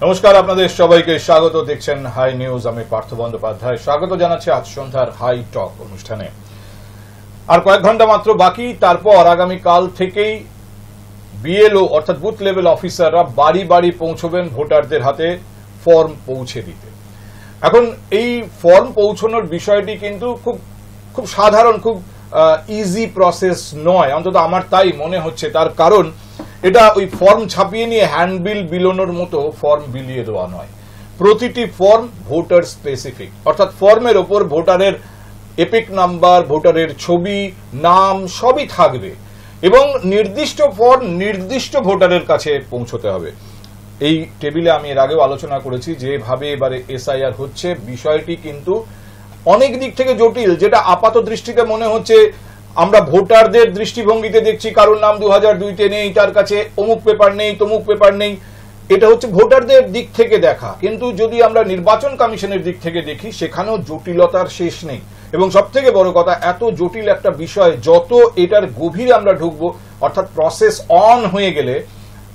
নমস্কার, আপনাদের সবাইকে স্বাগত। দেখছেন হাই নিউজ। আমি পার্থ বন্দ্যোপাধ্যায় স্বাগত জানাচ্ছি আজ সন্ধ্যার হাই টক অনুষ্ঠানে। আর কয়েক ঘন্টা মাত্র বাকি, তারপর আগামীকাল থেকেই বিএলও অর্থাৎ বুথ লেভেল অফিসাররা বাড়ি বাড়ি পৌঁছবেন ভোটারদের হাতে ফর্ম পৌঁছে দিতে। এখন এই ফর্ম পৌঁছানোর বিষয়টি কিন্তু খুব সাধারণ, খুব ইজি প্রসেস নয়, অন্তত আমার তাই মনে হচ্ছে। তার কারণ এটা ওই ফর্ম ছাপিয়ে নিয়ে হ্যান্ডবিল বিলোনোর মতো ফর্ম বিলিয়ে দেওয়া নয়। প্রতিটি ফর্ম ভোটার স্পেসিফিক, অর্থাৎ ফর্মের ওপর ভোটারের এপিক নাম্বার, ভোটারের ছবি, নাম সবই থাকবে এবং নির্দিষ্ট ফর্ম নির্দিষ্ট ভোটারের কাছে পৌঁছতে হবে। এই টেবিলে আমি এর আগেও আলোচনা করেছি, যেভাবে এবারে এসআইআর হচ্ছে বিষয়টি কিন্তু অনেক দিক থেকে জটিল। যেটা আপাত দৃষ্টিতে মনে হচ্ছে আমরা ভোটারদের দৃষ্টিভঙ্গিতে দেখছি কারোর নাম 2002-তে নেই, তার কাছে অমুক পেপার নেই, তমুক পেপার নেই, এটা হচ্ছে ভোটারদের দিক থেকে দেখা। কিন্তু যদি আমরা নির্বাচন কমিশনের দিক থেকে দেখি, সেখানেও জটিলতার শেষ নেই। এবং সব থেকে বড় কথা, এত জটিল একটা বিষয় যত এটার গভীরে আমরা ঢুকবো, অর্থাৎ প্রসেস অন হয়ে গেলে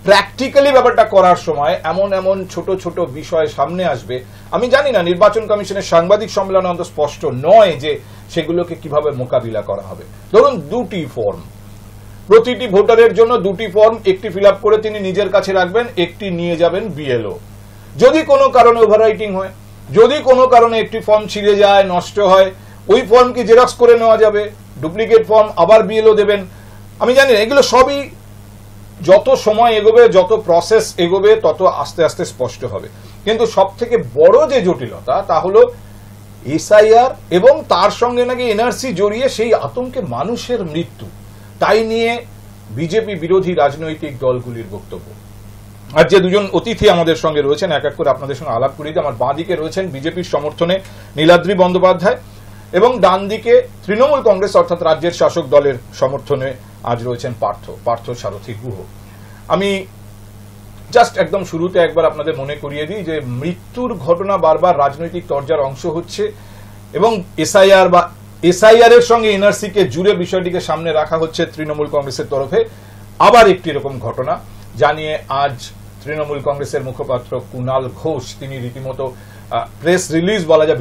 প্র্যাকটিক্যালি ব্যাপারটা করার সময় এমন এমন ছোট ছোট বিষয় সামনে আসবে। আমি জানি না নির্বাচন কমিশনের সাংবাদিক সম্মেলনে অন্তত স্পষ্ট নয় যে সেগুলোকে কিভাবে মোকাবিলা করা হবে। ধরুন দুটি ফর্ম, প্রতিটি ভোটারের জন্য দুটি ফর্ম, একটি ফিল আপ করে তিনি নিজের কাছে রাখবেন, একটি নিয়ে যাবেন বিএলও। যদি কোনো কারণে ওভাররাইটিং হয়, যদি কোনো কারণে একটি ফর্ম ছিঁড়ে যায়, নষ্ট হয়, ওই ফর্ম কি জেরক্স করে নেওয়া যাবে, ডুপ্লিকেট ফর্ম আবার বিএলও দেবেন। আমি জানি না, এগুলো সবই যত সময় এগোবে, যত প্রসেস এগোবে, তত আস্তে আস্তে স্পষ্ট হবে। কিন্তু সব থেকে বড় যে জটিলতা তা হলো এসআইআর এবং তার সঙ্গে নাকি এনআরসি জড়িয়ে সেই আতঙ্কে মানুষের মৃত্যু, তাই নিয়ে বিজেপি বিরোধী রাজনৈতিক দলগুলির বক্তব্য। আর যে দুজন অতিথি আমাদের সঙ্গে রয়েছেন, এক এক করে আপনাদের সঙ্গে আলাপ করিয়ে দিই। আমার বাঁ দিকে রয়েছেন বিজেপির সমর্থনে নীলাদ্রি বন্দ্যোপাধ্যায় এবং ডান দিকে তৃণমূল কংগ্রেস অর্থাৎ রাজ্যের শাসক দলের সমর্থনে আজ রয়েছেন পার্থ সারথী গুহ। আমি জাস্ট একদম শুরুতে একবার আপনাদের মনে করিয়ে দিই যে মৃত্যুর ঘটনা বারবার রাজনৈতিক তরজার অংশ হচ্ছে এবং এসআইআর এর সঙ্গে এনআরসি কে জুড়ে বিষয়টিকে সামনে রাখা হচ্ছে তৃণমূল কংগ্রেসের তরফে। আবার একটি এরকম ঘটনা জানিয়ে আজ তৃণমূল কংগ্রেসের মুখপাত্র কুণাল ঘোষ তিনি রীতিমতো প্রেস রিলিজ বলা যায়,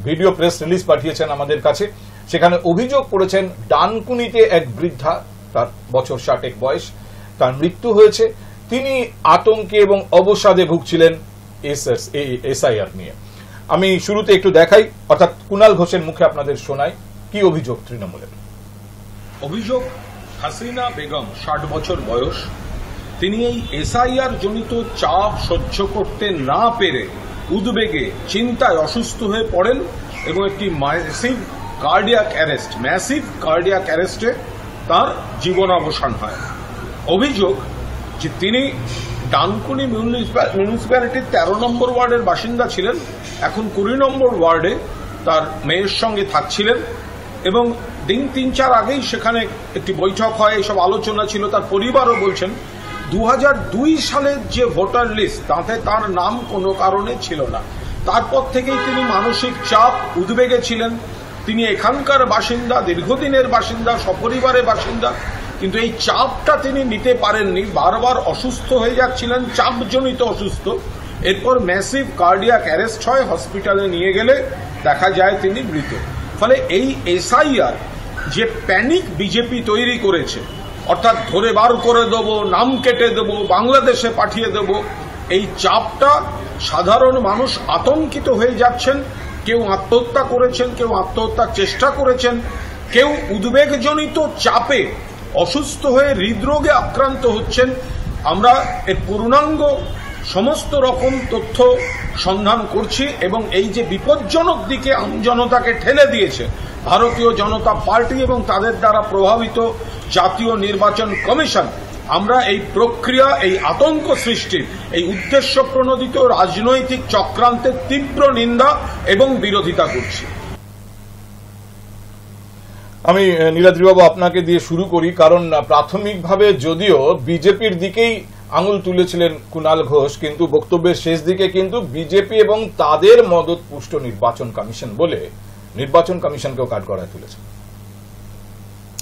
ভিডিও প্রেস রিলিজ পাঠিয়েছেন আমাদের কাছে। সেখানে অভিযোগ করেছেন ডানকুনিতে এক বৃদ্ধা, তার বছর 60 বয়স, তার মৃত্যু হয়েছে। তিনি আতঙ্কে এবং অবসাদে ভুগছিলেন এসআইআর নিয়ে। আমি শুরুতে একটু দেখাই, অর্থাৎ কুণাল ঘোষের মুখে আপনাদের শোনাই কি অভিযোগ তৃণমূলের। অভিযোগ, হাসিনা বেগম 60 বছর বয়স, তিনি এই এসআইআর জনিত চাপ সহ্য করতে না পেরে উদ্বেগে চিন্তায় অসুস্থ হয়ে পড়েন এবং একটি ম্যাসিভ কার্ডিয়াক অ্যারেস্টে তার জীবনাবসান হয়। অভিযোগ যে তিনি ডানকুনি মিউনিসিপ্যালিটির 13 নম্বর ওয়ার্ডের বাসিন্দা ছিলেন, এখন 20 নম্বর ওয়ার্ডে তার মেয়ের সঙ্গে থাকছিলেন এবং দিন 3-4 আগেই সেখানে একটি বৈঠক হয়, এসব আলোচনা ছিল। তার পরিবারও বলছেন 2002 সালের যে ভোটার লিস্ট তাতে তার নাম কোনো কারণে ছিল না। তারপর থেকেই তিনি মানসিক চাপ, উদ্বেগে ছিলেন। তিনি এখানকার বাসিন্দা, দীর্ঘদিনের বাসিন্দা, সপরিবারের বাসিন্দা, কিন্তু এই চাপটা তিনি নিতে পারেননি, বারবার অসুস্থ হয়ে যাচ্ছিলেন, চাপজনিত অসুস্থ। এরপর ম্যাসিভ কার্ডিয়াক অ্যারেস্ট হয়, হসপিটালে নিয়ে গেলে দেখা যায় তিনি মৃত। ফলে এই এসআইআর যে প্যানিক বিজেপি তৈরি করেছে, অর্থাৎ ধরে বার করে দেবো, নাম কেটে দেবো, বাংলাদেশে পাঠিয়ে দেব, এই চাপটা সাধারণ মানুষ আতঙ্কিত হয়ে যাচ্ছেন। কেউ আত্মহত্যা করেছেন, কেউ আত্মহত্যার চেষ্টা করেছেন, কেউ উদ্বেগজনিত চাপে অসুস্থ হয়ে হৃদরোগে আক্রান্ত হচ্ছেন। আমরা এর পূর্ণাঙ্গ সমস্ত রকম তথ্য সন্ধান করছি এবং এই যে বিপজ্জনক দিকে আমজনতাকে ঠেলে দিয়েছে ভারতীয় জনতা পার্টি এবং তাদের দ্বারা প্রভাবিত জাতীয় নির্বাচন কমিশন, আমরা এই প্রক্রিয়া, এই আতঙ্ক সৃষ্টির, এই উদ্দেশ্য প্রণোদিত রাজনৈতিক চক্রান্তের তীব্র নিন্দা এবং বিরোধিতা করছি। আমি নীলাদ্রিবাবু আপনাকে দিয়ে শুরু করি, কারণ প্রাথমিকভাবে যদিও বিজেপির দিকেই আঙুল তুলেছিলেন কুণাল ঘোষ, কিন্তু বক্তব্যের শেষ দিকে কিন্তু বিজেপি এবং তাদের মদতপুষ্ট নির্বাচন কমিশন বলে নির্বাচন কমিশনকেও কাঠগড়ায় তুলেছেন।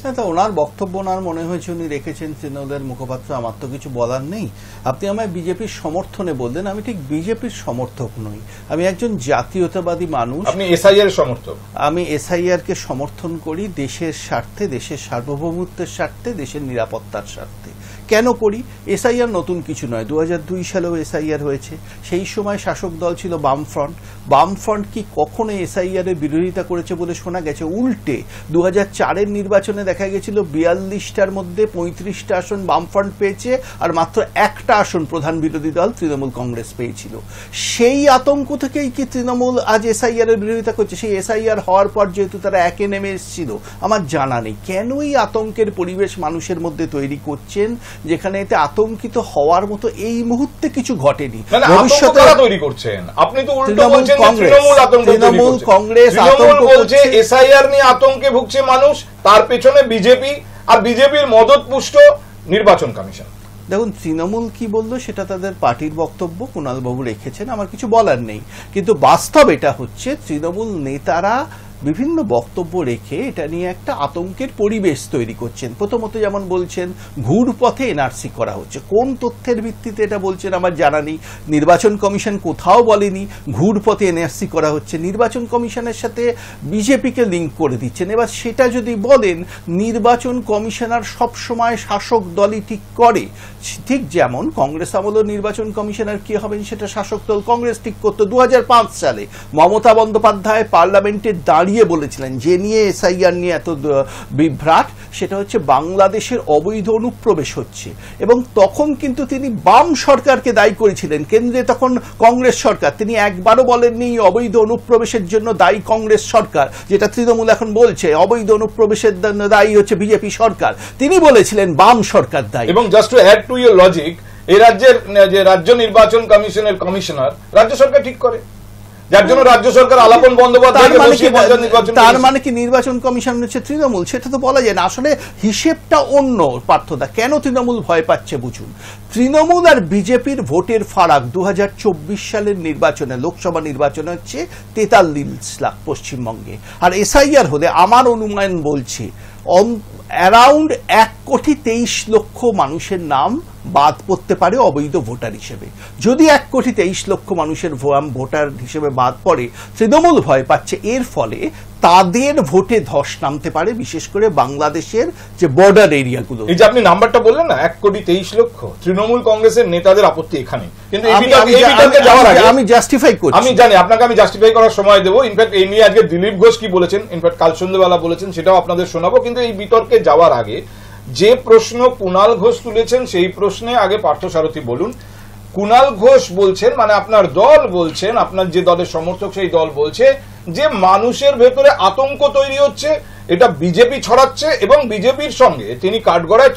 তা ওনার বক্তব্য ওনার মনে হয়েছে উনি রেখেছেন তৃণমূলের মুখপাত্র, আমার তো কিছু বলার নেই। আপনি আমায় বিজেপির সমর্থনে বললেন, আমি ঠিক বিজেপির সমর্থক নই, আমি একজন জাতীয়তাবাদী মানুষ। আপনি এসআইআর সমর্থক? আমি এসআইআর কে সমর্থন করি দেশের স্বার্থে, দেশের সার্বভৌমত্বের স্বার্থে, দেশের নিরাপত্তার স্বার্থে। কেন করি? এসআইআর নতুন কিছু নয়, 2002 সালেও এসআইআর হয়েছে, সেই সময় শাসক দল ছিল বামফ্রন্ট। বামফ্রন্ট কি কখনো এসআইআর এর বিরোধিতা করেছে বলে শোনা গেছে? উল্টে 2004-এর নির্বাচনে দেখা গেছিল 42টার মধ্যে 35টা আসন বামফ্রন্ট পেয়েছে, আর মাত্র একটা আসন প্রধান বিরোধী দল তৃণমূল কংগ্রেস পেয়েছিল। সেই আতঙ্ক থেকেই কি তৃণমূল আজ এসআইআর এর বিরোধিতা করছে? সেই এসআইআর হওয়ার পর যেহেতু তারা একে নেমে এসেছিল, আমার জানা নেই কেন এই আতঙ্কের পরিবেশ মানুষের মধ্যে তৈরি করছেন, যেখানে এতে আতঙ্কিত হওয়ার মতো এই মুহূর্তে কিছু ঘটেনি। ভবিষ্যতে তৈরি করছেন আপনি তো উল্টো বলছেন, তৃণমূল কংগ্রেস বলছে এসআইআর নিয়ে আতঙ্কে ভুগছে মানুষ, তার পেছনে বিজেপি আর বিজেপির মদতপুষ্ট নির্বাচন কমিশন। দেখুন, তৃণমূল কি বললো সেটা তাদের পার্টির বক্তব্য, কুণাল বাবু রেখেছেন, আমার কিছু বলার নেই। কিন্তু বাস্তব এটা হচ্ছে, তৃণমূল নেতারা বিভিন্ন বক্তব্য রেখে এটা নিয়ে একটা আতঙ্কের পরিবেশ তৈরি করছেন। প্রথমত যেমন বলছেন ঘুরপথে এনআরসি করা হচ্ছে, কোন তথ্যের ভিত্তিতে এটা বলছেন আমার জানা নেই। নির্বাচন কমিশন কোথাও বলেনি ঘুরপথে এনআরসি করা হচ্ছে, নির্বাচন কমিশনের সাথে বিজেপিকে লিঙ্ক করে দিচ্ছেন। এবার সেটা যদি বলেন, নির্বাচন কমিশনার সবসময় শাসক দলই ঠিক করে, ঠিক যেমন কংগ্রেস আমলেও নির্বাচন কমিশনার কে হবেন সেটা শাসক দল কংগ্রেস ঠিক করতো। 2005 সালে মমতা বন্দ্যোপাধ্যায় পার্লামেন্টে দাঁড়িয়ে বলেছিলেন যে নিয়ে এসআইআর নিয়ে এত বিভ্রাট, সেটা হচ্ছে বাংলাদেশের অবৈধ অনুপ্রবেশ হচ্ছে, এবং তখন কিন্তু তিনি বাম সরকারকে দায়ী করেছিলেন, কেন্দ্রে তখন কংগ্রেস সরকার। তিনি একবারও বলেননি অবৈধ অনুপ্রবেশের জন্য দায়ী কংগ্রেস সরকার, যেটা তৃণমূল এখন বলছে অবৈধ অনুপ্রবেশের দায়ী হচ্ছে বিজেপি সরকার। তিনি বলেছিলেন বাম সরকার দায়ী। এবং just to add to your logic, এই রাজ্যের যে রাজ্য নির্বাচন কমিশনের কমিশনার রাজ্য সরকার ঠিক করে, যার জন্য রাজ্য সরকার আলাপন বন্দ্যোপাধ্যায়, তার মানে কি নির্বাচন কমিশন হচ্ছে তৃণমূল? সেটা তো বলা যায় না। আসলে হিসেবটা অন্য। পার্থদা, কেন তৃণমূল ভয় পাচ্ছে বুঝুন। তৃণমূল আর বিজেপির ভোটের ফারাক 2024 সালের নির্বাচনে, লোকসভা নির্বাচনে হচ্ছে 43 লাখ পশ্চিমবঙ্গে, আর এসআইআর হলে আমার অনুমান বলছে অ্যারাউন্ড 1,23,00,000 মানুষের নাম বাদ পড়তে পারে অবৈধ ভোটার হিসেবে। যদি 1,23,00,000 মানুষের ভোটার হিসেবে বাদ পড়ে, তৃণমূল ভয় পাচ্ছে এর ফলে তাদের ভোটে ধস নামতে পারে, বিশেষ করে বাংলাদেশের যে বর্ডার এরিয়াগুলো। এই যে আপনি নাম্বারটা বললেন না, 1,23,00,000, তৃণমূল কংগ্রেসের নেতাদের আপত্তি এখানে। কিন্তু আমি জাস্টিফাই করছি, আমি জানি আপনাকে আমি জাস্টিফাই করার সময় দেবো। ইনফ্যাক্ট এই নিয়ে আজকে দিলীপ ঘোষ কি বলেছেন, ইনফ্যাক্ট কাল সন্ধ্যেবেলা বলেছেন, সেটাও আপনাদের শোনাবো। কিন্তু এই বিতর্কে যাওয়ার আগে যে প্রশ্ন কুণাল ঘোষ তুলেছেন, সেই প্রশ্নে আগে পার্থসারথী বলুন। কুণাল ঘোষ বলছেন, মানে আপনার দল বলছেন, আপনার যে দলের সমর্থক সেই দল বলছে যে মানুষের ভেতরে আতঙ্ক তৈরি হচ্ছে, এটা বিজেপি ছড়াচ্ছে, এবং বিজেপির সঙ্গে তিনি কাঠগড়ায়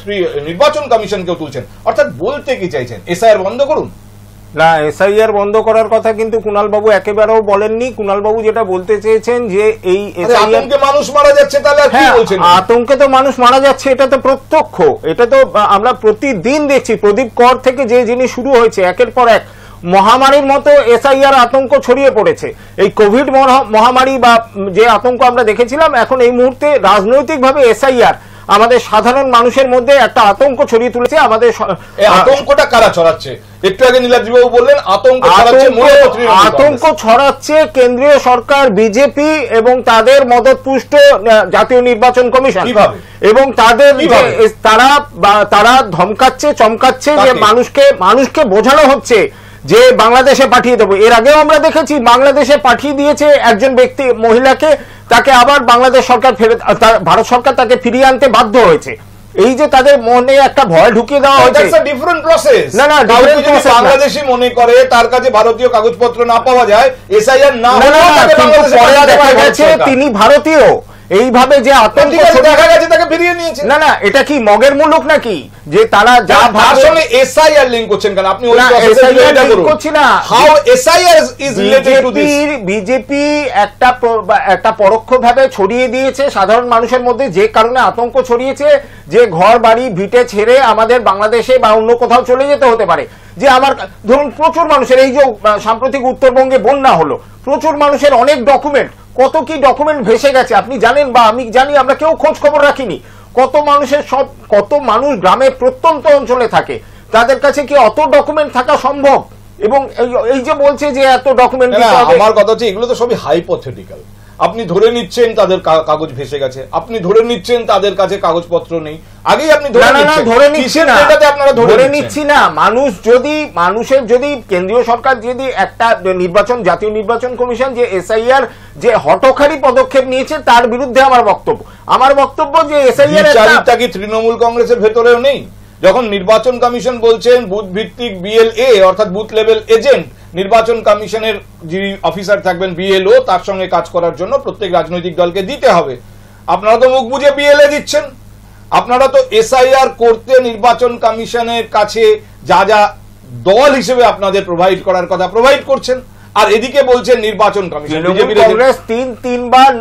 নির্বাচন কমিশনকেও তুলছেন। অর্থাৎ বলতে কি চাইছেন, এসআইআর বন্ধ করুন? না, এসআইআর বন্ধ করার কথা কিন্তু কুণাল বাবু একেবারেও বলেননি। কুণাল বাবু যেটা বলতে চেয়েছেন যে এই আতঙ্কে মানুষ মারা যাচ্ছে, তাহলে কি বলছেন? আতঙ্কে তো মানুষ মারা যাচ্ছে, এটা তো প্রত্যক্ষ, এটা তো আমরা প্রতিদিন দেখছি। প্রদীপ কর থেকে যে জিনিস শুরু হয়েছে, একের পর এক মহামারীর মতো এসআইআর আতঙ্ক ছড়িয়ে পড়েছে। এই কোভিড মহামারী বা যে আতঙ্ক আমরা দেখেছিলাম, এখন এই মুহূর্তে রাজনৈতিকভাবে এসআইআর আমাদের সাধারণ মানুষের মধ্যে একটা আতঙ্ক ছড়িয়ে তুলেছে। আমাদের আতঙ্কটা কারা ছড়াচ্ছে? একটু আগে নীলাদ্রিবাবু বললেন আতঙ্ক ছড়াচ্ছে কেন্দ্রীয় সরকার, বিজেপি এবং তাদের মদতপুষ্ট জাতীয় নির্বাচন কমিশন, এবং তাদের তারা ধমকাচ্ছে, চমকাচ্ছে, যে মানুষকে বোঝানো হচ্ছে যে বাংলাদেশে পাঠিয়ে দেবো। এর আগেও আমরা দেখেছি বাংলাদেশে পাঠিয়ে দিয়েছে একজন ব্যক্তি, মহিলাকে, তাকে আবার বাংলাদেশ সরকার ভারত সরকার তাকে ফিরিয়ে আনতে বাধ্য হয়েছে। এই যে তাদের মনে একটা ভয় ঢুকিয়ে দেওয়া হয়েছে। Different process. না, বাংলাদেশি মনে করে তার কাছে ভারতীয় কাগজপত্র না পাওয়া যায়, এসআইআর না দেখা গেছে তিনি ভারতীয়। এইভাবে যে আতঙ্ক দেখা গেছে তাকে ফিরিয়ে নিয়েছে। না, এটা কি মগের মুলুক নাকি যে তারা যা আসলে এসআইআর লিংক করছেন কেন আপনি? ওই এসআইআর লিংক করছি না। How SIR is related to this? BJP একটা পরোক্ষভাবে ছড়িয়ে দিয়েছে সাধারণ মানুষের মধ্যে, যে কারণে আতঙ্ক ছড়িয়েছে যে ঘর বাড়ি ভিটে ছেড়ে আমাদের বাংলাদেশে বা অন্য কোথাও চলে যেতে হতে পারে। যে আমার ধরুন প্রচুর মানুষের, এই যে সাম্প্রতিক উত্তরবঙ্গে বন্যা হলো, প্রচুর মানুষের অনেক ডকুমেন্ট, কত কি ডকুমেন্ট ভেসে গেছে আপনি জানেন বা আমি জানি, আমরা কেউ খোঁজ খবর রাখিনি। কত মানুষ গ্রামের প্রত্যন্ত অঞ্চলে থাকে, তাদের কাছে কি অত ডকুমেন্ট থাকা সম্ভব? এবং এই যে বলছে যে এত ডকুমেন্ট, আমার কথা হচ্ছে এগুলো তো সবই হাইপোথেটিক্যাল। আপনি ধরে নিচ্ছেন তাদের কাগজ ভেসে গেছে, আপনি ধরে নিচ্ছেন তাদের কাছে কাগজপত্র নেই, আগেই আপনি ধরে নিচ্ছি না। মানুষের যদি কেন্দ্রীয় সরকার যদি একটা জাতীয় নির্বাচন কমিশন যে এসআইআর যে হঠকারী পদক্ষেপ নিয়েছে তার বিরুদ্ধে আমার বক্তব্য যে এসআইআর কি তৃণমূল কংগ্রেসের ভেতরেও নেই? যখন নির্বাচন কমিশন বলছেন বুথ ভিত্তিক বিএলএ অর্থাৎ বুথ লেভেল এজেন্ট, নির্বাচন কমিশনের যিনি অফিসার থাকবেন বিএলও, তার সঙ্গে কাজ করার জন্য প্রত্যেক রাজনৈতিক দলকে দিতে হবে। আপনারা তো মুখ বুঝে বিএলএ দিচ্ছেন, আপনারা তো এসআইআর করতে নির্বাচন কমিশনের কাছে যা যা দল হিসেবে আপনাদের প্রোভাইড করার কথা প্রোভাইড করছেন, আর এদিকে বলছেন নির্বাচন কমিশন। কংগ্রেস তিনবার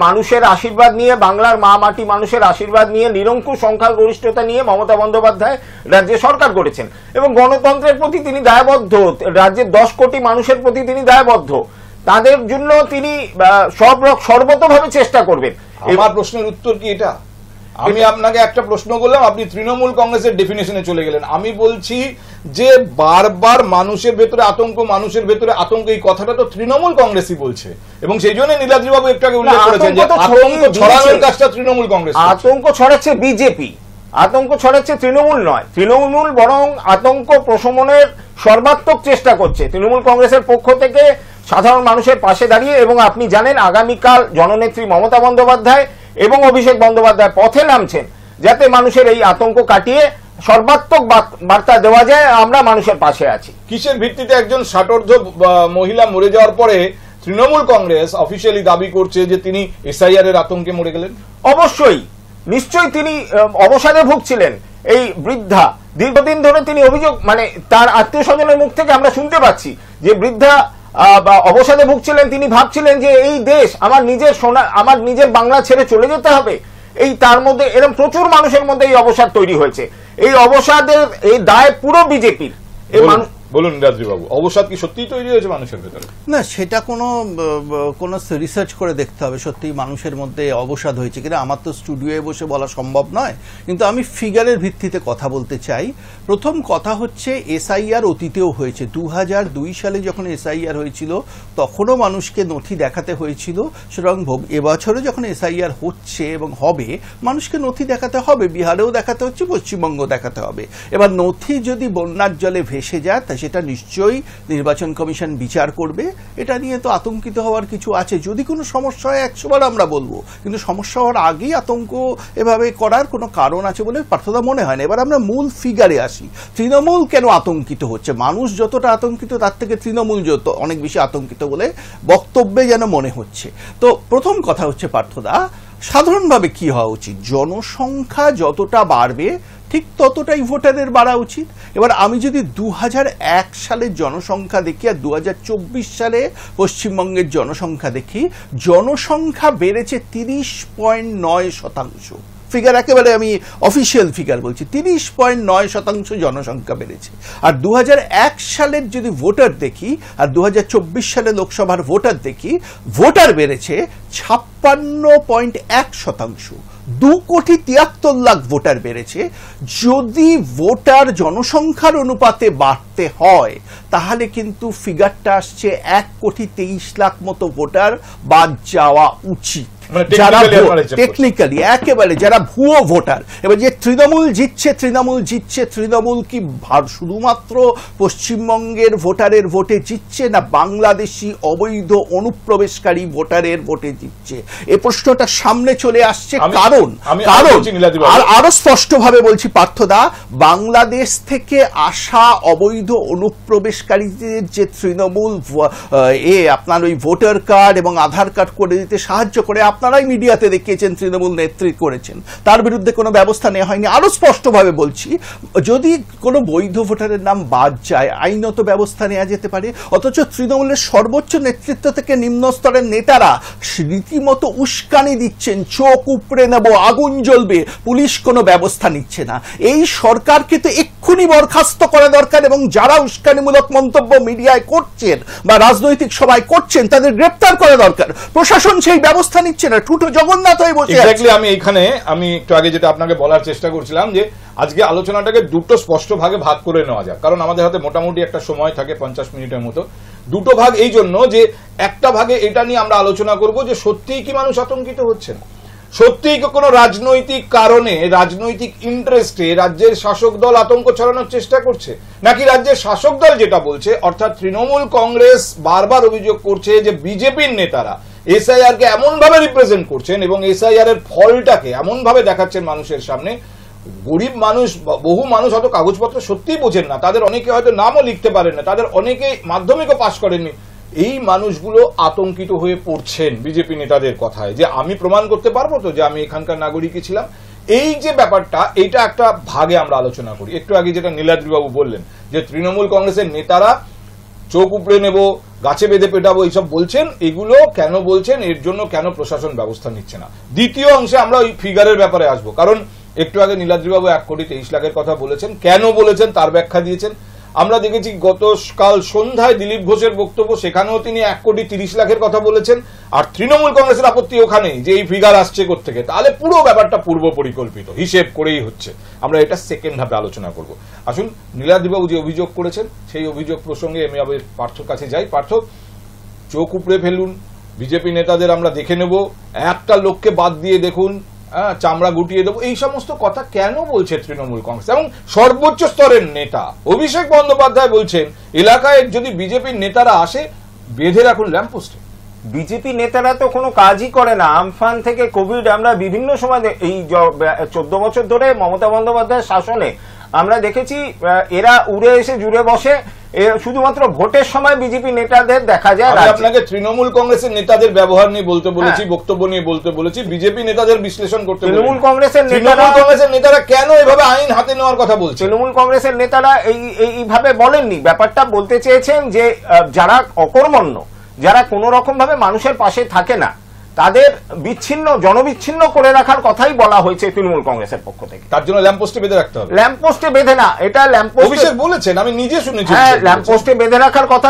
মানুষের আশীর্বাদ নিয়ে, বাংলার মা মাটি মানুষের আশীর্বাদ নিয়ে, নিরঙ্কুশ সংখ্যাগরিষ্ঠতা নিয়ে মমতা বন্দ্যোপাধ্যায় রাজ্যে সরকার করেছেন এবং গণতন্ত্রের প্রতি তিনি দায়বদ্ধ, রাজ্যের 10 কোটি মানুষের প্রতি তিনি দায়বদ্ধ, তাদের জন্য তিনি সর্বতভাবে চেষ্টা করবেন। আমার প্রশ্নের উত্তর কি এটা? আমি আপনাকে একটা প্রশ্ন করলাম, আপনি তৃণমূল কংগ্রেসের ডেফিনেশনে চলে গেলেন। আমি বলছি যে বারবার মানুষের ভেতরে আতঙ্ক, এই কথাটা তো তৃণমূল কংগ্রেসই বলছে, এবং সেই জন্য নীলাদ্রি বাবু একটু আগে উল্লেখ করেছেন যে আতঙ্ক ছড়ানোর কাজটা তৃণমূল কংগ্রেস। আতঙ্ক ছড়াচ্ছে বিজেপি, আতঙ্ক ছড়াচ্ছে তৃণমূল নয়। তৃণমূল বরং আতঙ্ক প্রশমনের সর্বাত্মক চেষ্টা করছে তৃণমূল কংগ্রেসের পক্ষ থেকে সাধারণ মানুষের পাশে দাঁড়িয়ে। এবং আপনি জানেন আগামীকাল জননেত্রী মমতা বন্দ্যোপাধ্যায় এবং অভিষেক বন্দ্যোপাধ্যায় পথে নামছেন যাতে মানুষের এই আতঙ্ক কাটিয়ে সর্বাত্মক বার্তা দেওয়া যায়, আমরা মানুষের পাশে আছি। কিসের ভিত্তিতে একজন ষাটোর্ধ্ব মহিলা মরে যাওয়ার পরে তৃণমূল কংগ্রেস অফিসিয়ালি দাবি করছে যে তিনি এসআইআর এর আতঙ্কে মরে গেলেন? অবশ্যই, নিশ্চয়ই তিনি অবসাদে ভুগছিলেন। এই বৃদ্ধা দীর্ঘদিন ধরে তিনি অভিযোগ, মানে তার আত্মীয় স্বজনের মুখ থেকে আমরা শুনতে পাচ্ছি যে বৃদ্ধা অবসাদে ভুগছিলেন। তিনি ভাবছিলেন যে এই দেশ আমার নিজের বাংলা ছেড়ে চলে যেতে হবে। এই তার মধ্যে এরকম প্রচুর মানুষের মধ্যে এই অবসাদ তৈরি হয়েছে। এই অবসাদের এই দায় পুরো বিজেপির। বলুন নীলাদ্রি বাবু, অবসাদ কি সত্যিই তৈরি হয়েছে মানুষের ভেতরে? না, সেটা কোনো রিসার্চ করে দেখতে হবে সত্যি মানুষের মধ্যে অবসাদ হয়েছে কিনা। আমার তো স্টুডিওয়ে বসে বলা সম্ভব নয়, কিন্তু আমি ফিগারের ভিত্তিতে কথা বলতে চাই। প্রথম কথা হচ্ছে এসআইআর অতীতেও হয়েছে। 2002 সালে যখন এসআইআর হয়েছিল তখনও মানুষকে নথি দেখাতে হয়েছিল, সুতরাং এবছরে যখন এসআইআর হচ্ছে এবং হবে মানুষকে নথি দেখাতে হবে। বিহারেও দেখাতে হচ্ছে, পশ্চিমবঙ্গেও দেখাতে হবে। এবার নথি যদি বন্যার জলে ভেসে যায় সেটা নিশ্চয়ই নির্বাচন কমিশন বিচার করবে। এটা নিয়ে তো আতঙ্কিত হওয়ার কিছু আছে। যদি কোনো সমস্যা হয় 100 বার আমরা বলবো, কিন্তু সমস্যা হওয়ার আগেই আতঙ্ক এভাবে করার কোনো কারণ আছে বলে পার্থদা মনে হয় না। এবার আমরা মূল ফিগারে আসি। তৃণমূল কেন আতঙ্কিত হচ্ছে? মানুষ যতটা আতঙ্কিত তার থেকে তৃণমূল অনেক বেশি আতঙ্কিত বলে বক্তব্যে যেন মনে হচ্ছে। তো প্রথম কথা হচ্ছে পার্থদা, সাধারণভাবে কি হওয়া উচিত? জনসংখ্যা যতটা বাড়বে ঠিক ততটাই ভোটারের বাড়া উচিত। এবার আমি যদি 2001 সালের জনসংখ্যা দেখি আর 2024 সালে পশ্চিমবঙ্গের জনসংখ্যা দেখি, জনসংখ্যা বেড়েছে 30.9%। ফিগার একেবারে আমি অফিসিয়াল ফিগার বলছি, 30.9% জনসংখ্যা বেড়েছে। আর 2001 সালের যদি ভোটার দেখি আর 2024 সালে লোকসভার ভোটার দেখি, ভোটার বেড়েছে 56.1%। 2,73,00,000 ভোটার বেড়েছে। যদি ভোটার জনসংখ্যার অনুপাতে বাড়তে হয় তাহলে কিন্তু ফিগারটা আসছে 1,23,00,000 মতো ভোটার বাদ যাওয়া উচিত, যারা টেকনিক্যালি একেবারে যারা ভুয়ো ভোটার। এবার যে তৃণমূল জিতছে, তৃণমূল কি শুধুমাত্র পশ্চিমবঙ্গের ভোটারের ভোটে জিতছে না বাংলাদেশি অবৈধ অনুপ্রবেশকারী ভোটারের ভোটে জিতছে? এই প্রশ্নটা সামনে চলে আসছে। কারণ আরো স্পষ্টভাবে বলছি পার্থদা, বাংলাদেশ থেকে আসা অবৈধ অনুপ্রবেশকারীদের যে তৃণমূল আপনার ওই ভোটার কার্ড এবং আধার কার্ড করে দিতে সাহায্য করে, আপনারাই মিডিয়াতে দেখিয়েছেন তৃণমূল নেতৃত্ব করেছেন, তার বিরুদ্ধে কোনো ব্যবস্থা নেওয়া হয়নি। আরো স্পষ্টভাবে বলছি, যদি কোনো বৈধ ভোটারের নাম বাদ যায় আইনত ব্যবস্থা নেওয়া যেতে পারে। অথচ তৃণমূলের সর্বোচ্চ নেতৃত্ব থেকে নিম্ন স্তরের নেতারা রীতিমতো উস্কানি দিচ্ছেন, চোখ উপড়ে নেব, আগুন জ্বলবে, পুলিশ কোনো ব্যবস্থা নিচ্ছে না। এই সরকারকে তো এক্ষুনি বরখাস্ত করা দরকার এবং যারা উস্কানিমূলক মন্তব্য মিডিয়ায় করছেন বা রাজনৈতিক সভায় করছেন তাদের গ্রেপ্তার করা দরকার। প্রশাসন সেই ব্যবস্থা নিচ্ছে হচ্ছে না, ঠুটো জগন্নাথ হয়ে বসে আছে। এক্স্যাক্টলি আমি একটু আগে যেটা আপনাকে বলার চেষ্টা করছিলাম যে আজকে আলোচনাটাকে দুটো স্পষ্ট ভাগে ভাগ করে নেওয়া যাক, কারণ আমাদের হাতে মোটামুটি একটা সময় থাকে 50 মিনিটের মতো। দুটো ভাগ এই জন্য যে একটা ভাগে এটা নিয়ে আমরা আলোচনা করব যে সত্যিই কি মানুষ আতঙ্কিত হচ্ছেন, সত্যিই কি কোনো রাজনৈতিক কারণে, রাজনৈতিক ইন্টারেস্টে রাজ্যের শাসক দল আতঙ্ক ছড়ানোর চেষ্টা করছে, নাকি রাজ্যের শাসক দল যেটা বলছে অর্থাৎ তৃণমূল কংগ্রেস বারবার অভিযোগ করছে যে বিজেপির নেতারা এসআইআর কে এমন ভাবে রিপ্রেজেন্ট করছেন এবং এসআইআর এর ফলটাকে এমন ভাবে দেখাচ্ছেন মানুষের সামনে। গরিব মানুষ, বহু মানুষ হয়তো কাগজপত্র সত্যিই বোঝেন না, তাদের অনেকে হয়তো নামও লিখতে পারেন না, তাদের অনেকে মাধ্যমিকও পাশ করেননি, এই মানুষগুলো আতঙ্কিত হয়ে পড়ছেন বিজেপি নেতাদের কথায় যে আমি প্রমাণ করতে পারবো তো যে আমি এখানকার নাগরিকই ছিলাম। এই যে ব্যাপারটা, এইটা একটা ভাগে আমরা আলোচনা করি। একটু আগে যেটা নীলাদ্রিবাবু বললেন যে তৃণমূল কংগ্রেসের নেতারা চোখ উপড়ে নেব, গাছে বেঁধে পেটাবো এইসব বলছেন, এগুলো কেন বলছেন, এর জন্য কেন প্রশাসন ব্যবস্থা নিচ্ছে না। দ্বিতীয় অংশে আমরা ওই ফিগারের ব্যাপারে আসবো, কারণ একটু আগে নীলাদ্রিবাবু 1,23,00,000 কথা বলেছেন, কেন বলেছেন তার ব্যাখ্যা দিয়েছেন। আমরা দেখেছি গতকাল সন্ধ্যায় দিলীপ ঘোষের বক্তব্য, সেখানেও তিনি 1,30,00,000 কথা বলেছেন। আর তৃণমূল কংগ্রেসের আপত্তি ওখানেই যে এই ফিগার আসছে কোত্থেকে, তাহলে পুরো ব্যাপারটা পূর্ব পরিকল্পিত, হিসেব করেই হচ্ছে। আমরা এটা সেকেন্ড হাফে আলোচনা করব। আসুন নীলাদ্রিবাবু যে অভিযোগ করেছেন সেই অভিযোগ প্রসঙ্গে আমি আবার পার্থর কাছে যাই। পার্থ, চোখ উপড়ে ফেলুন, বিজেপি নেতাদের আমরা দেখে নেব, একটা লোককে বাদ দিয়ে দেখুন, চামড়া গুটিয়ে দেবো, এই সমস্ত কথা কেন বলছে তৃণমূল কংগ্রেস? এবং সর্বোচ্চ স্তরের নেতা অভিষেক বন্দ্যোপাধ্যায় বলছেন এলাকায় যদি বিজেপির নেতারা আসে বেঁধে রাখুন ল্যাম্পপোস্টে। বিজেপি নেতারা তো কোনো কাজই করে না। আমফান থেকে কোভিড আমরা বিভিন্ন সময় এই 14 বছর ধরে মমতা বন্দ্যোপাধ্যায়ের শাসনে আমরা দেখেছি এরা উড়ে এসে জুড়ে বসে। শুধুমাত্র ভোটের সময় বিজেপি নেতাদের দেখা যায়। আপনাকে তৃণমূল কংগ্রেসের নেতাদের ব্যবহার নিয়ে বলতে বলেছি, বক্তব্য নিয়ে বলতে বলেছি, বিজেপি নেতাদের বিশ্লেষণ করতে বলেছি। তৃণমূল কংগ্রেসের নেতারা কেন এভাবে আইন হাতে নেওয়ার কথা বলছে? তৃণমূল কংগ্রেসের নেতারা এইভাবে বলেননি, ব্যাপারটা বলতে চেয়েছেন যে যারা অকর্মণ্য, যারা কোনো রকম ভাবে মানুষের পাশে থাকে না, তাদের জনবিচ্ছিন্ন করে রাখার কথাই বলা হয়েছে তৃণমূল কংগ্রেসের পক্ষ থেকে। তার জন্য ল্যাম্পপোস্টে বেঁধে রাখতে হবে। ল্যাম্পপোস্টে বেঁধে না, এটা ল্যাম্পপোস্ট অভিষেক বলেছেন, আমি নিজে শুনেছি। হ্যাঁ, ল্যাম্পপোস্টে বেঁধে রাখার কথা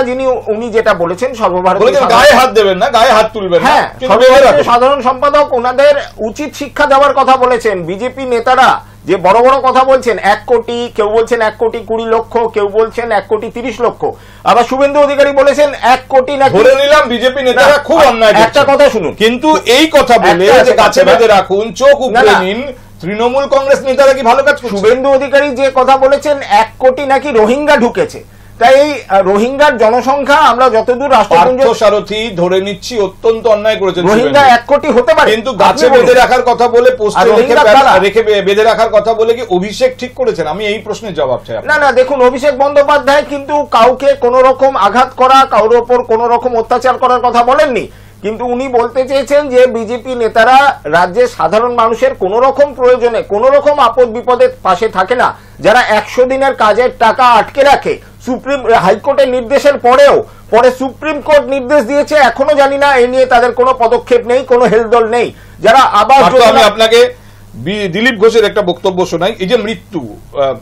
উনি যেটা বলেছেন সর্বভারতীয় গায়ে হাত দেবেন না, গায়ে হাত তুলবেন। হ্যাঁ, সর্বভারতীয় সাধারণ সম্পাদক ওনাদের উচিত শিক্ষা দেওয়ার কথা বলেছেন। বিজেপি নেতারা যে বড় বড় কথা বলছেন, 1 কোটি, কেউ বলছেন 1,20,00,000, কেউ বলছেন 1,30,00,000, আবার শুভেন্দু অধিকারী বলেছেন 1 কোটি না। ধরে নিলাম বিজেপি নেতারা খুব অন্যায়। একটা কথা শুনুন, কিন্তু এই কথা বলে যে গাছে বেঁধে রাখুন, চোখ উপড়ে নিন, তৃণমূল কংগ্রেস নেতারা কি ভালো কাজ করছে? শুভেন্দু অধিকারী যে কথা বলেছেন 1 কোটি নাকি রোহিঙ্গা ঢুকেছে, তাই এই রোহিঙ্গার জনসংখ্যা আমরা যতদূর রাষ্ট্রপুঞ্জ সারথী ধরে নিচ্ছি অত্যন্ত অন্যায় করেছেন। রোহিঙ্গা 1 কোটি হতে পারে, কিন্তু গাছে বেঁধে রাখার কথা বলে, পোস্টে রেখে বেঁধে রাখার কথা বলে কি অভিষেক ঠিক করেছেন? আমি এই প্রশ্নের জবাব চাই। না, দেখুন, অভিষেক বন্দ্যোপাধ্যায় কিন্তু কাউকে কোনো রকম আঘাত করা, কারোর ওপর কোনো রকম অত্যাচার করার কথা বলেননি, কিন্তু উনি বলতে চেয়েছেন যে বিজেপি নেতারা রাজ্যের সাধারণ মানুষের কোনো রকম প্রয়োজনে, কোনো রকম আপদ বিপদের পাশে থাকে না, যারা 100 দিনের কাজের টাকা আটকে রাখে। হাইকোর্টের নির্দেশের পরে সুপ্রিম কোর্ট নির্দেশ দিয়েছে, এখনো জানি না এই নিয়ে তাদের কোনো পদক্ষেপ নেই, কোনো হেলদোল নেই। যারা আবার আমি আপনাকে দিলীপ ঘোষের একটা বক্তব্য শোনাই। এই যে মৃত্যু,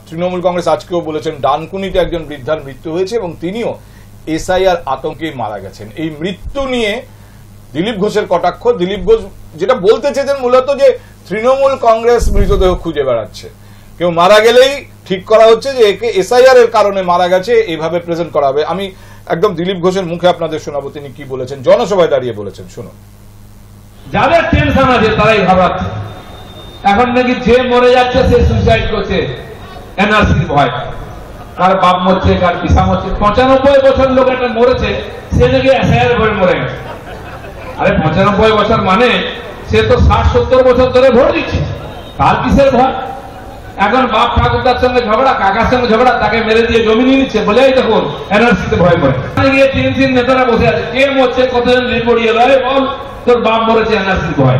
তৃণমূল কংগ্রেস আজকেও বলেছেন ডানকুনিতে একজন বৃদ্ধার মৃত্যু হয়েছে এবং তিনিও এসআইআর আতঙ্কে মারা গেছেন। এই মৃত্যু নিয়ে দিলীপ ঘোষের কটাক্ষ। দিলীপ ঘোষ যেটা বলতে চেয়েছেন মূলত যে তৃণমূল কংগ্রেস মৃতদেহ খুঁজে বেড়াচ্ছে, কেউ মারা গেলেই ঠিক করা হচ্ছে যে একে এসআইআর এর কারণে মারা গেছে, এইভাবে প্রেজেন্ট করা হবে। আমি একদম দিলীপ ঘোষের মুখে আপনাদের শোনাবো তিনি কি বলেছেন, জনসভায় দাঁড়িয়ে বলেছেন, শুনুন। যাদের টেনশন আছে তারাই ঘাবড়াচ্ছে। এখন নাকি যে মরে যাচ্ছে সে সুইসাইড করছে এনআরসির ভয়, কার বাপ মরছে, কার পিসা মরছে। 95 বছর লোক একটা মরেছে, সে নাকি এসআইআর ভয়ে মরে গেছে। আরে 95 বছর মানে সে তো 60-70 বছর ধরে ভোট দিচ্ছে, তার কিসের ভয়? এখন বাপ ঠাকুরদার সঙ্গে ঝগড়া, কাকার সঙ্গে ঝগড়া, তাকে মেরে দিয়ে জমি নিয়ে নিচ্ছে বলে এই দেখুন এনআরসিতে ভয় করে। গিয়ে 3 নেতারা বসে আছে, কে মরছে, কতজন রিপোর্ট এলো, বল তোর বাপ মরেছে এনআরসির ভয়।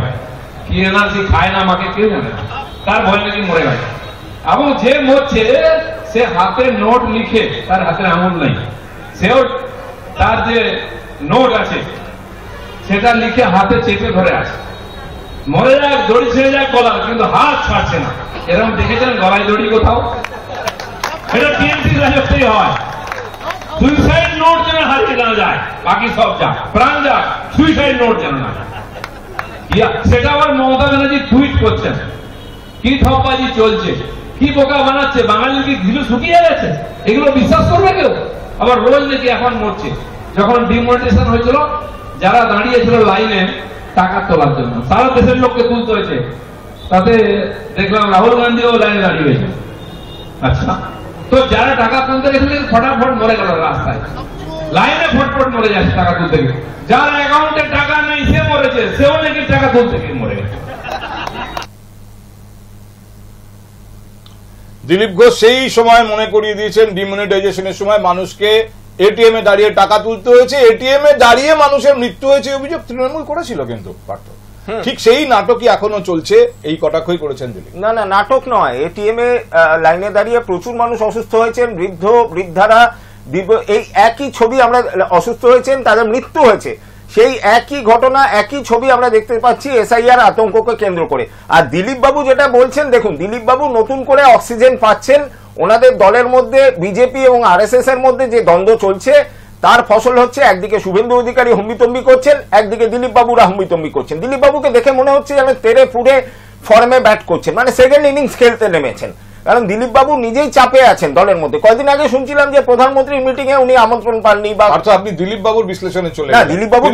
কি এনআরসি খায় না মাকে কেউ জানে না, তার ভয় নাকি মরে গেছে। এবং যে মরছে সে হাতে নোট লিখে, তার হাতে আঙুল নাই, সেও তার যে নোট আছে সেটা লিখে হাতে চেপে ধরে আছে। মরে যাক, দড়ি ছেড়ে যাক গলার, কিন্তু হাত ছাড়ছে না। এরকম দেখেছেন গলায় দড়ি কোথাও? এটা টিএমসির রাজত্বেই হয়। সুইসাইড নোট যেন হারিয়ে না যায়, বাকি সব যাক, প্রাণ যাক, সুইসাইড নোট যেন না। সেটা আবার মমতা ব্যানার্জি টুইট করছেন, কি ধপ্পাজি চলছে, কি বোকা বানাচ্ছে, বাঙালির কি ঘিলু শুকিয়ে গেছে, এগুলো বিশ্বাস করবে কেউ? আবার রোজ নাকি এখন মরছে। যখন ডিমনিটাইজেশন হয়েছিল, যারা দাঁড়িয়েছিল লাইনে টাকা তোলার জন্য, সারা দেশের লোককে তুলতে হয়েছে, তাতে দেখলাম রাহুল গান্ধীও লাইনে দাঁড়িয়েছে। আচ্ছা, তো যারা টাকা তুলতে গেছিলেন ফটাফট মরে গেল রাস্তায়, লাইনে ফটফট মরে যাচ্ছে টাকা তুলতে গিয়ে। যার অ্যাকাউন্টে টাকা নেই সে মরেছে, সেও নাকি টাকা তুলতে গিয়ে মরে গেছে। দিলীপ ঘোষ সেই সময় মনে করিয়ে দিয়েছেন ডিমনিটাইজেশনের সময় মানুষকে এটিএম এ দাঁড়িয়ে টাকা তুলতে হয়েছে, এটিএম এ দাঁড়িয়ে মানুষের মৃত্যু হয়েছে, অভিযোগ তৃণমূল করেছিল কিন্তু পার্থ। ঠিক সেই নাটকই এখনো চলছে, এই কটাক্ষই করেছেন দিলীপ। না না, নাটক নয়, এটিএম এ লাইনে দাঁড়িয়ে প্রচুর মানুষ অসুস্থ হয়েছেন, বৃদ্ধ বৃদ্ধারা, এই একই ছবি আমরা, অসুস্থ হয়েছেন, তাদের মৃত্যু হয়েছে, সেই একই ঘটনা, একই ছবি আমরা দেখতে পাচ্ছি এসআইআর আতঙ্ককে কেন্দ্র করে। আর দিলীপ বাবু যেটা বলছেন, দেখুন দিলীপ বাবু নতুন করে অক্সিজেন পাচ্ছেন, ওনাদের দলের মধ্যে বিজেপি এবং আরএসএস এর মধ্যে যে দ্বন্দ্ব চলছে তার ফসল হচ্ছে, একদিকে শুভেন্দু অধিকারী হম্বিতম্বি করছেন, একদিকে দিলীপ বাবুরা হম্বিতম্বি করছেন। দিলীপ বাবুকে দেখে মনে হচ্ছে যেন তেরে ফুড়ে ফর্মে ব্যাট করছেন, মানে সেকেন্ড ইনিংস খেলতে নেমেছেন, কারণ দিলীপ বাবু নিজেই চাপে আছেন দলের মধ্যে। কয়েকদিন আগে শুনছিলাম যে প্রধানমন্ত্রীর মিটিং এ উনি আমন্ত্রণ পাননি, বা আপনি দিলীপ বাবুর বিশ্লেষণে চলে না, দিলীপ বাবু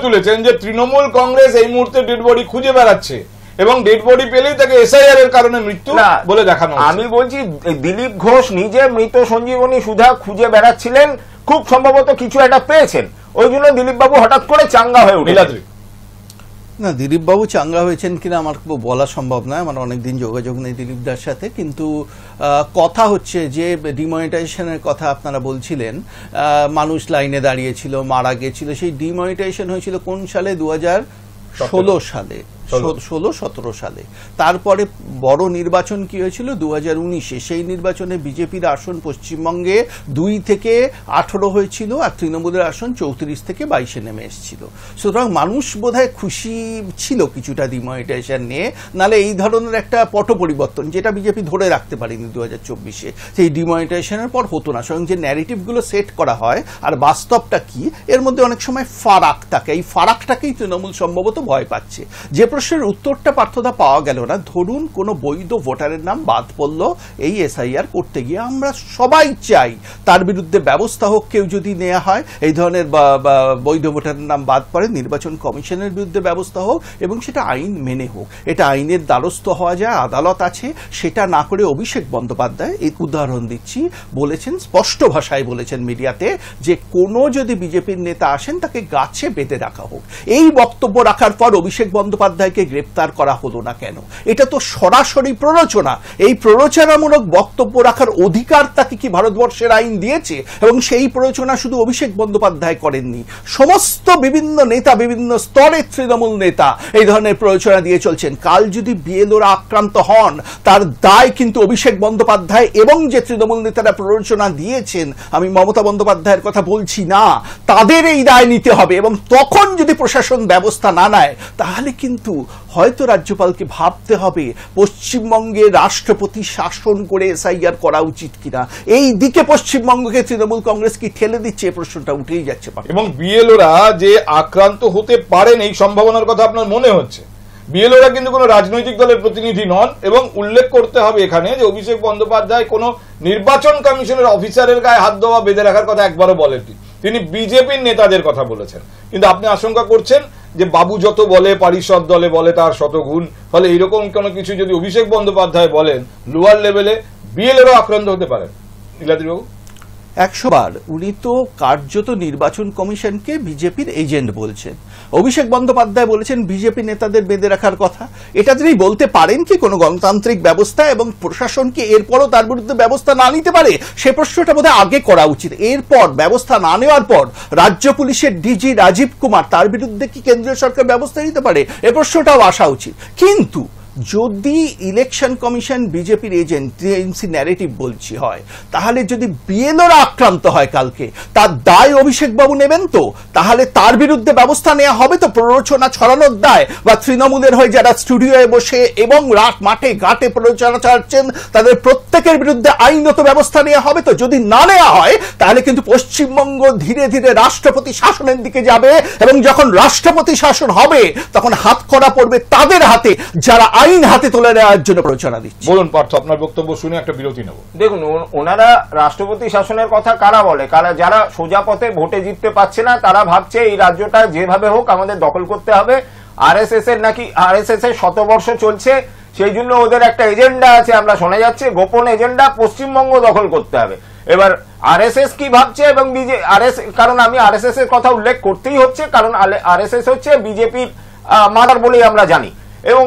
তুলেছেন যে তৃণমূল কংগ্রেস এই মুহূর্তে ডেড বডি খুঁজে বেড়াচ্ছে এবং ডেড বডি পেলেই তাকে এসআইআর এর কারণে মৃত্যু বলে দেখানো। আমি বলছি দিলীপ ঘোষ নিজে মৃত সঞ্জীবনী সুধা খুঁজে বেড়াচ্ছিলেন, খুব সম্ভবত কিছু একটা পেয়েছেন, ওই জন্য দিলীপ বাবু হঠাৎ করে চাঙ্গা হয়ে উঠেছে। না, দিলীপ বাবু চাঙ্গা হয়েছেন কিনা আমার বলা সম্ভব নয়, আমার অনেকদিন যোগাযোগ নেই দিলীপদার সাথে, কিন্তু কথা হচ্ছে যে ডিমনিটাইজেশনের কথা আপনারা বলছিলেন, মানুষ লাইনে দাঁড়িয়েছিল, মারা গেছিল, সেই ডিমনিটাইজেশন হয়েছিল কোন সালে? 2016 সালে, 16-17 সালে। তারপরে বড় নির্বাচন কি হয়েছিল 2019-এ, সেই নির্বাচনে বিজেপির আসন পশ্চিমবঙ্গে 2 থেকে 18 হয়েছিল, আর তৃণমূলের আসন 34 থেকে 22-এ নেমে এসেছিল। সুতরাং মানুষ বোধহয় খুশি ছিল কিছুটা ডিমনিটাইজেশন নিয়ে, নালে এই ধরনের একটা পট পরিবর্তন যেটা বিজেপি ধরে রাখতে পারেনি 2024-এ, সেই ডিমনিটাইজেশনের পর হতো না। স্বয়ং যে ন্যারেটিভগুলো সেট করা হয় আর বাস্তবটা কি, এর মধ্যে অনেক সময় ফারাক থাকে, এই ফারাকটাকেই তৃণমূল সম্ভবত ভয় পাচ্ছে। যে প্রশ্নের উত্তরটা পার্থদা পাওয়া গেল না, ধরুন কোনো বৈধ ভোটারের নাম বাদ পড়ল এই এসআইআর করতে গিয়ে, আমরা সবাই চাই তার বিরুদ্ধে ব্যবস্থা হোক, কেউ যদি নেওয়া হয় এই ধরনের বৈধ ভোটারের নাম বাদ পড়ে, নির্বাচন কমিশনের বিরুদ্ধে ব্যবস্থা হোক এবং সেটা আইন মেনে হোক, এটা আইনের দ্বারস্থ হওয়া যায়, আদালত আছে, সেটা না করে অভিষেক বন্দ্যোপাধ্যায়, এই উদাহরণ দিচ্ছি, বলেছেন, স্পষ্ট ভাষায় বলেছেন মিডিয়াতে, যে কোনো যদি বিজেপির নেতা আসেন তাকে গাছে বেঁধে রাখা হোক। এই বক্তব্য রাখার পর অভিষেক বন্দ্যোপাধ্যায়কে গ্রেপ্তার করা হলো না কেন? এটা তো সরাসরি প্ররোচনা। এই প্ররোচনামূলক বক্তব্য রাখার অধিকার তাকে কি ভারতবর্ষের আইন দিয়েছে? এবং সেই প্ররোচনা শুধু অভিষেক বন্দ্যোপাধ্যায় করেননি, সমস্ত বিভিন্ন নেতা, বিভিন্ন স্তরের তৃণমূল নেতা এই ধরনের প্ররোচনা দিয়ে চলছেন। কাল যদি বিএলওরা আক্রান্ত হন, তার দায় কিন্তু অভিষেক বন্দ্যোপাধ্যায় এবং যে তৃণমূল নেতারা প্ররোচনা দিয়েছেন, আমি মমতা বন্দ্যোপাধ্যায়ের কথা বলছি না, তাদের এই দায় নিতে হবে। এবং তখন যদি প্রশাসন ব্যবস্থা না নেয়, তাহলে কিন্তু হয়তো রাজ্যপালকে ভাবতে হবে পশ্চিমবঙ্গে রাষ্ট্রপতি শাসন করে এসআইআর করা উচিত কিনা। এই দিকে পশ্চিমবঙ্গকে তৃণমূল কংগ্রেস কি ঠেলে দিচ্ছে, এই প্রশ্নটা উঠেই যাচ্ছে। এবং বিএলওরা যে আক্রান্ত হতে পারেন এই সম্ভাবনার কথা আপনার মনে হচ্ছে? বিএলওরা কিন্তু কোনো রাজনৈতিক দলের প্রতিনিধি নন, এবং উল্লেখ করতে হবে এখানে যে অভিষেক বন্দ্যোপাধ্যায় কোনো নির্বাচন কমিশনের অফিসারের গায়ে হাত দেওয়া বেঁধে রাখার কথা একবারও বলেননি, তিনি বিজেপির নেতাদের কথা বলেছেন। কিন্তু আপনি আশঙ্কা করছেন যে বাবু যত বলে পারিষদ দলে বলে তার শতগুণ, ফলে এইরকম কোনো কিছু যদি অভিষেক বন্দ্যোপাধ্যায় বলেন, লোয়ার লেভেলে বিএলএরও আক্রান্ত হতে পারেন। নীলাদ্রিবাবু 100 বার উনি তো কার্যত নির্বাচন কমিশনকে বিজেপির এজেন্ট বলছেন। অভিষেক বন্দ্যোপাধ্যায় বলেছেন বিজেপি নেতাদের বেঁধে রাখার কথা। এটা তিনি বলতে পারেন কি কোনো গণতান্ত্রিক ব্যবস্থা এবং প্রশাসনকে এরপরও তার বিরুদ্ধে ব্যবস্থা না নিতে পারে? সে প্রশ্নটা বোধহয় আগে করা উচিত। এরপর ব্যবস্থা না নেওয়ার পর রাজ্য পুলিশের ডিজি রাজীব কুমার, তার বিরুদ্ধে কি কেন্দ্রীয় সরকার ব্যবস্থা নিতে পারে, এ প্রশ্নটাও আসা উচিত। কিন্তু যদি ইলেকশন কমিশন বিজেপির এজেন্ট টিএমসি ন্যারেটিভ বলছি হয়, তাহলে যদি বিএলওরা আক্রান্ত হয় কালকে, তার দায় অভিষেক বাবু নেবেন তো? তাহলে তার বিরুদ্ধে ব্যবস্থা নেওয়া হবে তো? প্ররোচনা ছড়ানোর দায় বা তৃণমূলের হয়ে যারা স্টুডিওয়ে বসে এবং রাত মাঠে ঘাটে প্ররোচনা চালাচ্ছেন তাদের প্রত্যেকের বিরুদ্ধে আইনত ব্যবস্থা নেওয়া হবে তো? যদি না নেওয়া হয় তাহলে কিন্তু পশ্চিমবঙ্গ ধীরে ধীরে রাষ্ট্রপতি শাসনের দিকে যাবে, এবং যখন রাষ্ট্রপতি শাসন হবে তখন হাত করা পড়বে তাদের হাতে যারা আইন হাতে তুলে নেওয়ার জন্য প্রচারণা দিচ্ছে। বলুন পার্থ, আপনার বক্তব্য শুনে একটা বিরতি নেব। দেখুন, ওনারা রাষ্ট্রপতি শাসনের কথা কারা বলে? যারা সোজা পথে ভোটে জিততে পারছে না, তারা ভাবছে এই রাজ্যটা যেভাবে হোক আমাদের দখল করতে হবে। আরএসএস এর নাকি আরএসএস এর শতবর্ষ চলছে, সেই জন্য ওদের একটা এজেন্ডা আছে, আমরা শোনা যাচ্ছে গোপন এজেন্ডা, পশ্চিমবঙ্গ দখল করতে হবে। এবার আরএসএস কি ভাবছে এবং কারণ আমি আরএসএস এর কথা উল্লেখ করতেই হচ্ছে, কারণ আরএসএস হচ্ছে বিজেপির মাদার বলেই আমরা জানি, এবং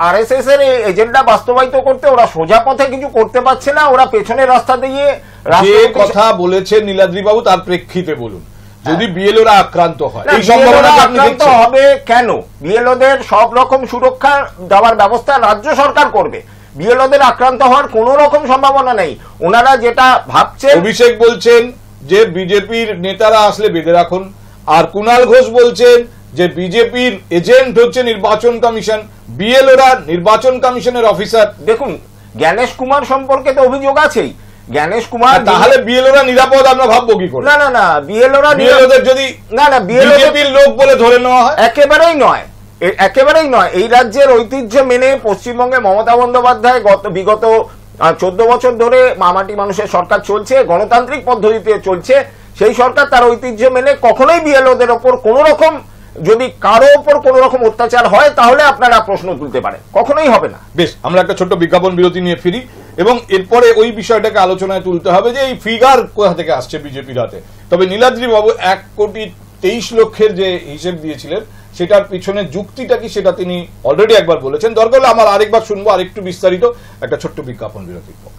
আরএসএস এর এজেন্ডা বাস্তবায়িত করতে ওরা সোজা পথে কিছু করতে পারছে না, ওরা পেছনের রাস্তা দিয়ে যে কথা বলেছেন নীলাদ্রি বাবু তার প্রেক্ষিতে বলুন, যদি বিএলওরা আক্রান্ত হয় এই সম্ভাবনা আক্রান্ত হবে কেন? বিএলওদের সব রকম সুরক্ষা দেওয়ার ব্যবস্থা রাজ্য সরকার করবে, বিএলওদের আক্রান্ত হওয়ার কোন রকম সম্ভাবনা নেই। ওনারা যেটা ভাবছেন, অভিষেক বলছেন যে বিজেপির নেতারা আসলে বেঁধে রাখুন, আর কুণাল ঘোষ বলছেন যে বিজেপির এজেন্ট হচ্ছে নির্বাচন কমিশন, বিএলওরা নির্বাচন কমিশনের অফিসার। দেখুন, জ্ঞানেশ কুমার সম্পর্কে তো অভিযোগ আছেই। জ্ঞানেশ কুমার, তাহলে বিএলওরা নিরাপদ আমরা ভাববো কি করে? না বিএলওদের যদি বিজেপির লোক বলে ধরে নেওয়া হয়, একেবারেই নয়। এই রাজ্যের ঐতিহ্য মেনে পশ্চিমবঙ্গে মমতা বন্দ্যোপাধ্যায় বিগত 14 বছর ধরে মামাটি মানুষের সরকার চলছে, গণতান্ত্রিক পদ্ধতিতে চলছে। সেই সরকার তার ঐতিহ্য মেনে কখনোই বিএলওদের ওপর কোন রকম, যদি কারো ওপর কোন রকম অত্যাচার হয় তাহলে আপনারা প্রশ্ন তুলতে পারেন, কখনোই হবে না। বেশ, আমরা একটা ছোট্ট বিজ্ঞাপন বিরতি নিয়ে ফিরি এবং এরপরে ওই বিষয়টাকে আলোচনায় তুলতে হবে যে এই ফিগার কোথা থেকে আসছে বিজেপির হাতে। তবে নীলাদ্রি বাবু 1,23,00,000 যে হিসেব দিয়েছিলেন সেটার পিছনে যুক্তিটা কি সেটা তিনি অলরেডি একবার বলেছেন। দরকার হলে আমার আরেকবার শুনবো আরেকটু বিস্তারিত, একটা ছোট্ট বিজ্ঞাপন বিরতির পর।